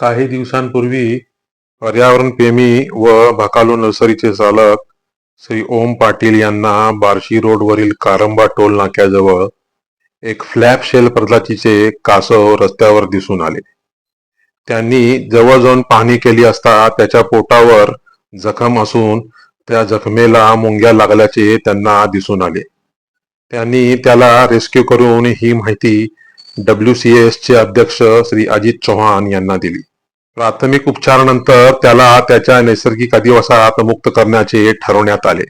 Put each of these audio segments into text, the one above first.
काही दिवसांपूर्वी पर्यावरणप्रेमी व भकालू नर्सरीचे चालक श्री ओम पाटील यांना बार्शी रोडवरील कारंबा टोल नाक्याजवळ एक फ्लॅप शेल प्रजातीचे कासव रस्त्यावर दिसून आले. त्यांनी जवळ जाऊन पाहणी केली असता त्याच्या पोटावर जखम असून त्या जखमेला मुंग्या लागल्याचे त्यांना दिसून आले. त्यांनी त्याला रेस्क्यू करून ही माहिती WCS चे अध्यक्ष श्री अजित चौहान यांना दिली. प्राथमिक उपचारानंतर त्याला त्याच्या नैसर्गिक अधिवासात मुक्त करण्याचे ठरवण्यात आले.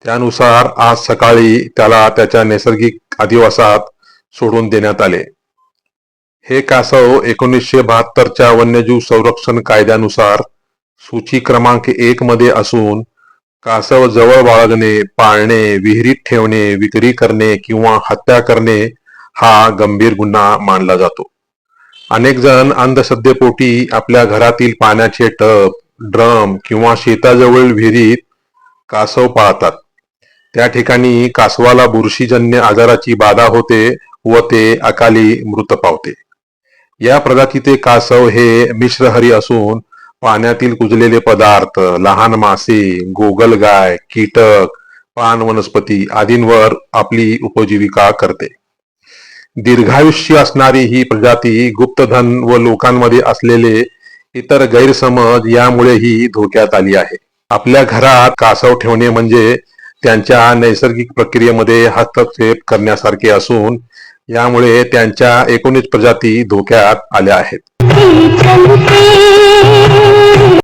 त्यानुसार आज सकाळी त्याला त्याच्या नैसर्गिक अधिवासात सोडून देण्यात आले. हे कासव 1972च्या वन्यजीव संरक्षण कायद्यानुसार सूची क्रमांक 1 मध्ये असून कासव जवळ बाळगणे, पाळणे, विहिरीत ठेवणे, विक्री करणे किंवा हत्या करणे हा गंभीर गुन्हा मानला जातो. अनेक जण अंधश्रद्धेपोटी आपल्या घरातील पाण्याचे टब, ड्रम किंवा शेताजवळील विहिरीत कासव पाळतात. त्या ठिकाणी कासवाला बुरशीजन्य आजाराची बाधा होते व ते अकाली मृत पावते. या प्रजातीचे कासव हे मिश्रहरी असून पाण्यातील कुजलेले पदार्थ, लहान मासे, गोगलगाय, कीटक, पान वनस्पती आदींवर आपली उपजीविका करते. दीर्घायुष्य असणारी ही प्रजाती गुप्तधन व लोकांमध्ये असलेले इतर गैरसमज यामुळेही धोक्यात आली आहे. आपल्या घरात कासव ठेवणे म्हणजे त्यांच्या नैसर्गिक प्रक्रियेमध्ये हस्तक्षेप करण्यासारखे असून यामुळे त्यांच्या 19 प्रजाती धोक्यात आल्या आहेत.